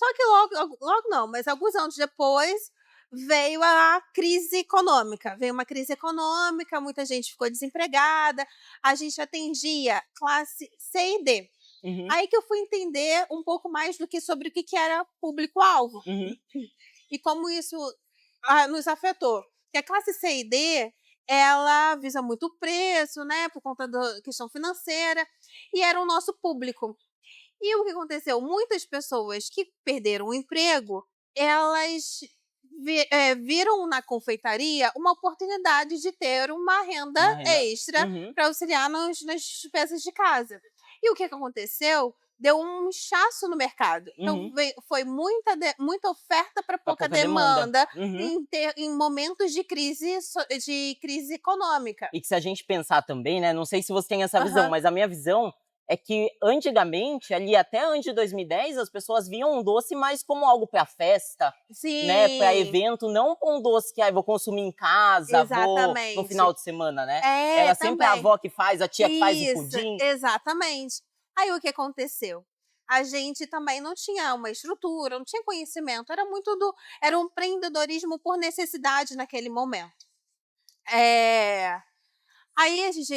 Só que logo não, mas alguns anos depois veio a crise econômica. Veio uma crise econômica, muita gente ficou desempregada, a gente atendia classe C e D. Uhum, Aí que eu fui entender um pouco mais sobre o que era público-alvo uhum. e como isso nos afetou. Porque a classe C e D, ela visa muito o preço, né, por conta da questão financeira, e era o nosso público. E o que aconteceu? Muitas pessoas que perderam o emprego, elas viram na confeitaria uma oportunidade de ter uma renda Uma renda. extra Uhum. para auxiliar nas despesas de casa. E o que aconteceu? Deu um inchaço no mercado. Então, Uhum. foi muita oferta para Pra pouca pouca demanda. demanda Uhum. em momentos de de crise econômica. E que se a gente pensar também, né, não sei se você tem essa visão, Aham. mas a minha visão é que antigamente, ali até antes de 2010, as pessoas viam um doce mais como algo para festa, né, para Sim, evento, não com um doce que vou consumir em casa, vou no final exatamente. de semana, né? É, Era sempre a também. avó que faz, a tia que faz o Isso, pudim. exatamente. Aí o que aconteceu? A gente também não tinha uma estrutura, não tinha conhecimento, era um empreendedorismo por necessidade naquele momento. É, aí a gente,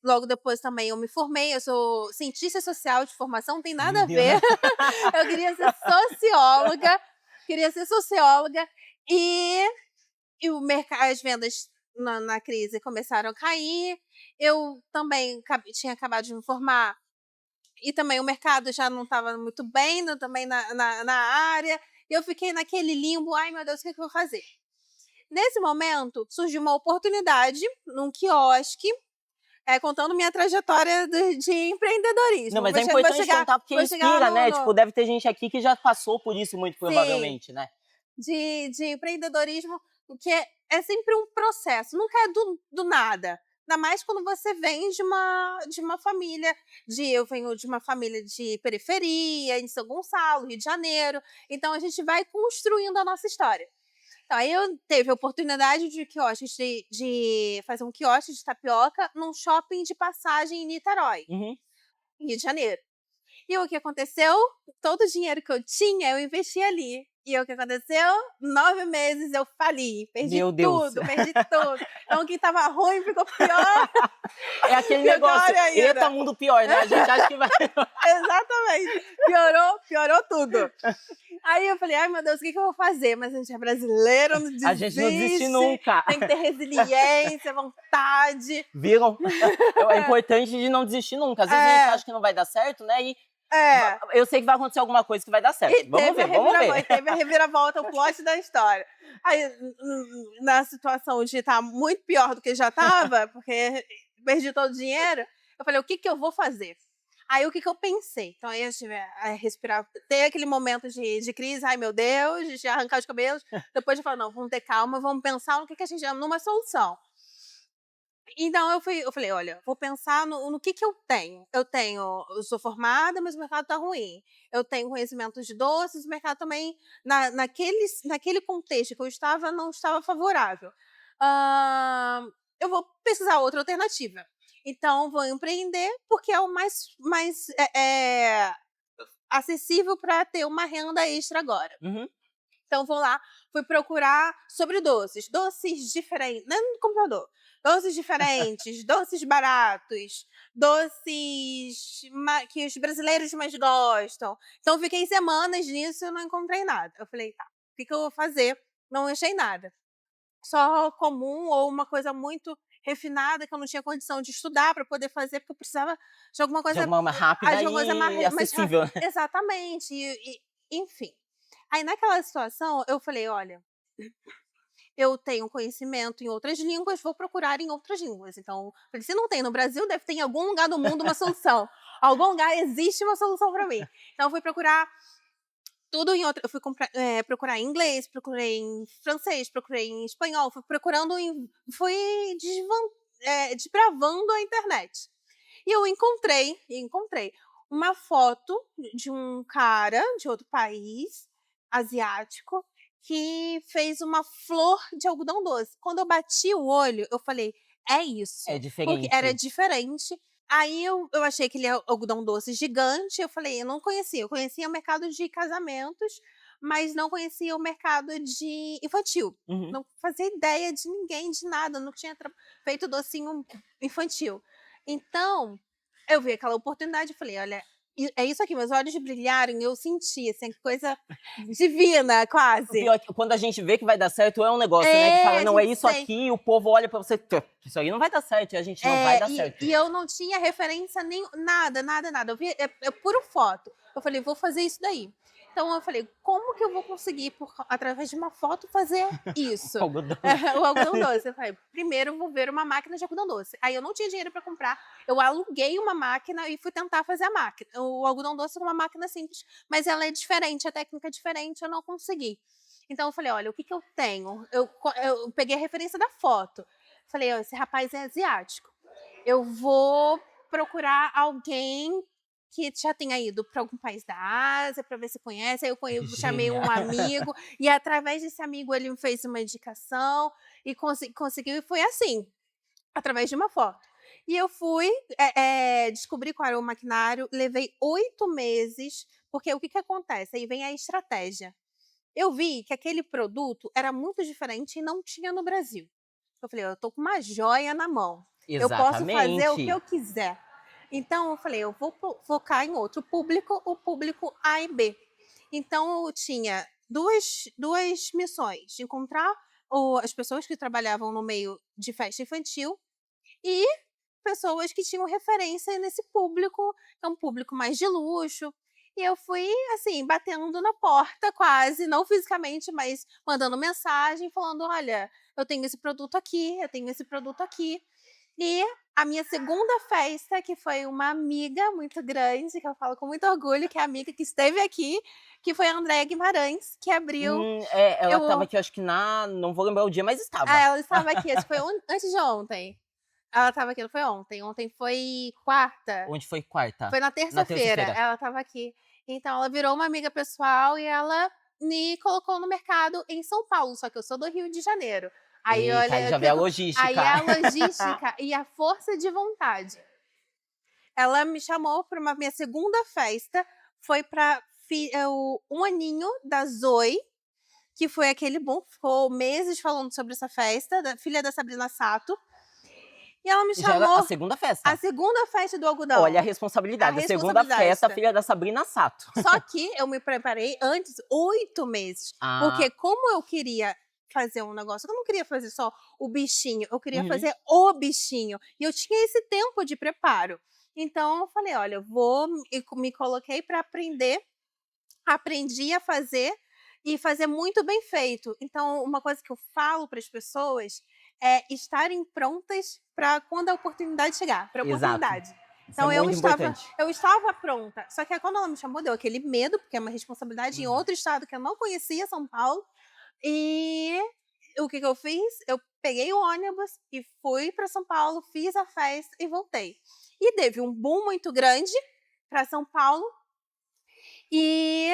logo depois também eu me formei, eu sou cientista social de formação, não tem nada Meu a Deus. ver. Eu queria ser socióloga e as vendas na crise começaram a cair. Eu também tinha acabado de me formar e também o mercado já não estava muito bem também na área. E eu fiquei naquele limbo, ai meu Deus, o que eu vou fazer? Nesse momento, surgiu uma oportunidade num quiosque, contando minha trajetória de Não, empreendedorismo. mas é importante contar porque Vou chegar inspira, né? Tipo, deve ter gente aqui que já passou por isso muito sim, provavelmente, né? de empreendedorismo, que é sempre um processo, nunca é do nada. Ainda mais quando você vem de uma família, eu venho de uma família de periferia, em São Gonçalo, Rio de Janeiro, então a gente vai construindo a nossa história. Então, aí eu teve a oportunidade de fazer um quiosque de tapioca num shopping de Passagem em Niterói, Uhum. Rio de Janeiro. E o que aconteceu? Todo o dinheiro que eu tinha, eu investi ali. E o que aconteceu? 9 meses eu fali. Meu Deus. Perdi tudo. Então, o que estava ruim ficou pior, É aquele pior negócio, eita ainda. mundo pior, né? A gente acha que vai. Exatamente. Piorou tudo. Aí eu falei, ai meu Deus, o que eu vou fazer? Mas a gente é brasileiro, não A gente não desiste desiste, nunca. tem que ter resiliência, vontade. Viram? É importante de não desistir nunca. Às vezes a gente É, acha que não vai dar certo, né? E é. eu sei que vai acontecer alguma coisa que vai dar certo. Vamos ver, vamos ver. Teve a reviravolta, o plot da história. Aí, na situação de estar muito pior do que já estava, porque perdi todo o dinheiro, eu falei, o que eu vou fazer? Aí, o que eu pensei? Então, aí eu tive a respirar, ter aquele momento de crise, ai meu Deus, de arrancar os cabelos. Depois eu falei, não, vamos ter calma, vamos pensar no que a gente numa solução. Então eu falei: "Olha, vou pensar no que eu tenho. Eu sou formada, mas o mercado tá ruim. Eu tenho conhecimento de doces, o mercado também naquele contexto que eu estava, não estava favorável. Eu vou pesquisar outra alternativa. Então vou empreender, porque é o mais, acessível para ter uma renda extra agora". Uhum. Então vou lá, fui procurar sobre doces diferentes, não no computador, doces diferentes, doces baratos, doces que os brasileiros mais gostam. Então fiquei semanas nisso e não encontrei nada. Eu falei, tá, o que eu vou fazer? Não achei nada. Só comum ou uma coisa muito refinada que eu não tinha condição de estudar para poder fazer, porque eu precisava de alguma De coisa, alguma rápida de alguma coisa e mais acessível, rápida. né? Exatamente. Enfim. Aí naquela situação eu falei: "Olha, eu tenho conhecimento em outras línguas, vou procurar em outras línguas". Então, falei: "Se não tem no Brasil, deve ter em algum lugar do mundo uma solução. Algum lugar existe uma solução para mim". Então eu fui procurar tudo em outra, eu fui procurar em inglês, procurei em francês, procurei em espanhol, fui desbravando a internet. E eu encontrei uma foto de um cara de outro país, asiático, que fez uma flor de algodão doce. Quando eu bati o olho, eu falei: "É É isso", porque era diferente. diferente. Aí eu achei aquele algodão doce gigante, eu falei, eu não conhecia, eu conhecia o mercado de casamentos, mas não conhecia o mercado de infantil. Uhum. Não fazia ideia de ninguém, de nada, não tinha feito docinho infantil. Então, eu vi aquela oportunidade e falei, olha, é isso aqui, meus olhos brilharam e eu senti, assim, coisa divina, O quase. pior é que quando a gente vê que vai dar certo, é um negócio, né? Que É, fala, a não, é gente isso sente. aqui, e o povo olha pra você, isso aí não vai dar certo, e a gente não vai dar E, certo. e eu não tinha referência nem nada, nada, nada. Eu vi é puro foto. Eu falei, vou fazer isso daí. Então eu falei, como que eu vou conseguir, através de uma foto, fazer isso? Algodão. O algodão doce. Eu falei, primeiro eu vou ver uma máquina de algodão doce. Aí eu não tinha dinheiro para comprar. Eu aluguei uma máquina e fui tentar fazer a máquina. O algodão doce é uma máquina simples, mas ela é diferente, a técnica é diferente, eu não consegui. Então eu falei, olha, o que que eu tenho? Eu peguei a referência da foto. Falei, ó, esse rapaz é asiático. Eu vou procurar alguém que já tenha ido para algum país da Ásia para ver se conhece. Aí eu chamei um Genial. amigo e através desse amigo ele me fez uma indicação e conseguiu e foi assim, através de uma foto. E eu fui descobri qual era o maquinário, levei 8 meses, porque o que que acontece? Aí vem a estratégia. Eu vi que aquele produto era muito diferente e não tinha no Brasil. Eu falei, eu tô com uma joia na mão. Eu posso fazer o que eu Exatamente. quiser. Então eu falei, eu vou focar em outro público, o público A e B. Então eu tinha duas missões, de encontrar as pessoas que trabalhavam no meio de festa infantil e pessoas que tinham referência nesse público, que é um público mais de luxo. E eu fui, assim, batendo na porta quase, não fisicamente, mas mandando mensagem, falando: olha, eu tenho esse produto aqui, eu tenho esse produto aqui. E a minha segunda festa, que foi uma amiga muito grande, que eu falo com muito orgulho, que é a amiga que esteve aqui, que foi a Andréa Guimarães, que abriu. Ela tava Eu, aqui, acho que não vou lembrar o dia, mas estava. ela estava aqui, acho que foi antes de ontem. Ela estava aqui, não foi ontem. Ontem foi quarta. Onde foi quarta? Foi na Na terça-feira. terça-feira. Ela estava aqui. Então, ela virou uma amiga pessoal e ela me colocou no mercado em São Paulo, só que eu sou do Rio de Janeiro. Aí, Eita, aí olha, já vem a logística. aí a logística e a força de vontade. Ela me chamou para uma minha segunda festa, foi para um aninho da Zoe, que foi aquele bom, ficou meses falando sobre essa festa, da filha da Sabrina Sato. E ela me Já era a chamou segunda a festa. segunda festa do algodão. Olha a responsabilidade. A A segunda responsabilidade. festa, filha da Sabrina Sato. Só que eu me preparei antes 8 meses. Ah. Porque como eu queria fazer um negócio, eu não queria fazer só o bichinho, eu queria Uhum. fazer o bichinho. E eu tinha esse tempo de preparo. Então eu falei, olha, eu vou, me coloquei para aprender, aprendi a fazer e fazer muito bem feito. Então, uma coisa que eu falo para as pessoas é estarem prontas para quando a oportunidade chegar, para a Exato. oportunidade. Isso Então é muito importante. eu estava pronta. Só que quando ela me chamou, deu aquele medo, porque é uma responsabilidade em outro estado que eu não conhecia, São Paulo. E o que eu fiz? Eu peguei o ônibus e fui para São Paulo, fiz a festa e voltei. E teve um boom muito grande para São Paulo. E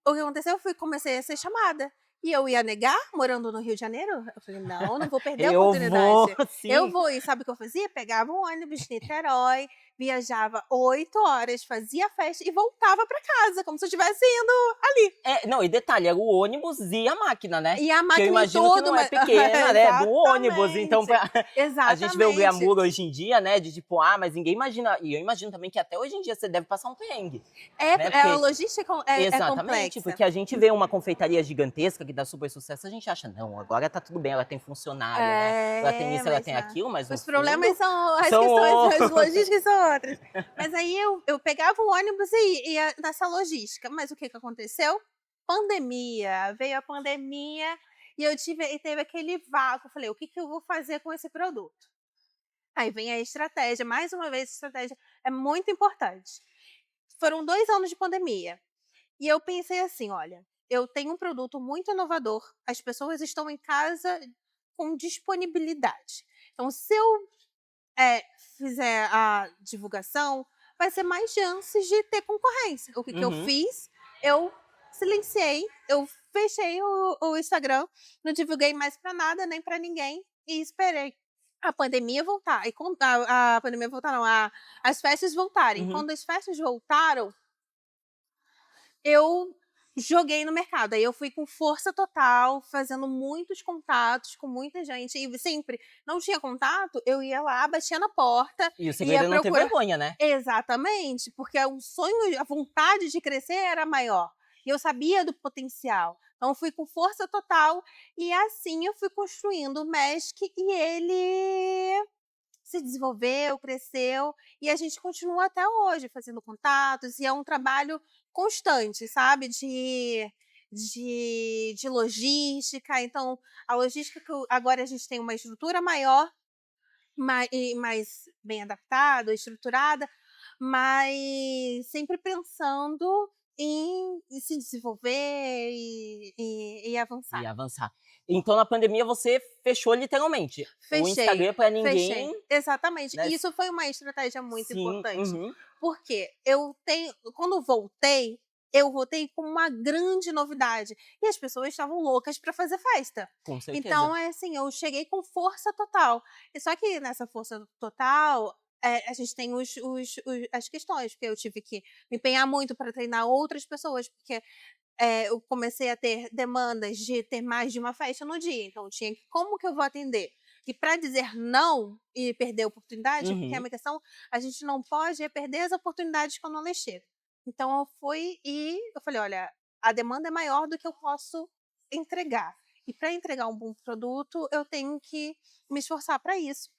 o que aconteceu? Comecei a ser chamada. E eu ia negar, morando no Rio de Janeiro? Eu falei, não vou perder a Eu oportunidade. vou, sim. Eu vou. E sabe o que eu fazia? Pegava um ônibus de Niterói, viajava 8 horas, fazia festa e voltava para casa, como se eu estivesse indo ali. Não, e detalhe, era o ônibus e a máquina, né? E a Que eu máquina imagino que não é pequena, né? Do ônibus. Então, a gente vê o glamour hoje em dia, né? De tipo, mas ninguém imagina. E eu imagino também que até hoje em dia você deve passar um perrengue. Né? A logística é exatamente, complexa. porque a gente vê uma confeitaria gigantesca que dá super sucesso, a gente acha, não, agora tá tudo bem, ela tem funcionário, né? Ela tem isso, ela tem aquilo, mas os problemas são as questões, as logísticas são outras. Mas aí eu pegava o ônibus e ia nessa logística. Mas o que aconteceu? Pandemia. Veio a pandemia e teve aquele vácuo. Eu falei, o que eu vou fazer com esse produto? Aí vem a estratégia. Mais uma vez, a estratégia é muito importante. Foram 2 anos de pandemia. E eu pensei assim, olha, eu tenho um produto muito inovador. As pessoas estão em casa com disponibilidade. Então, se eu fizer a divulgação, vai ser mais chances de ter concorrência. O que eu fiz? Eu silenciei, eu fechei o Instagram, não divulguei mais para nada, nem para ninguém, e esperei a pandemia voltar. E quando a pandemia voltar, não, as festas voltarem. Quando as festas voltaram, eu joguei no mercado. Aí eu fui com força total, fazendo muitos contatos com muita gente. E sempre não tinha contato, eu ia lá, batia na porta. E o segredo é não ter vergonha, né? Exatamente, porque o sonho, a vontade de crescer era maior. E eu sabia do potencial. Então, eu fui com força total. E assim eu fui construindo o Mask e ele se desenvolveu, cresceu, e a gente continua até hoje fazendo contatos, e é um trabalho constante, sabe? De logística. Então, a logística, agora a gente tem uma estrutura maior, mais bem adaptada, estruturada, mas sempre pensando em se desenvolver e avançar. E avançar. Então, na pandemia, você fechou literalmente o Fechei, Instagram para ninguém... fechei. Exatamente. Né? E isso foi uma estratégia muito Sim, importante. Porque quando eu voltei com uma grande novidade. E as pessoas estavam loucas para fazer festa. Com certeza. Então, assim, eu cheguei com força total. E só que nessa força total, a gente tem as questões, porque eu tive que me empenhar muito para treinar outras pessoas, porque eu comecei a ter demandas de ter mais de uma festa no dia. Então, como que eu vou atender? E para dizer não e perder a oportunidade, porque é uma questão, a gente não pode perder as oportunidades quando elas chegam. Então, eu fui e eu falei, olha, a demanda é maior do que eu posso entregar. E para entregar um bom produto, eu tenho que me esforçar para isso.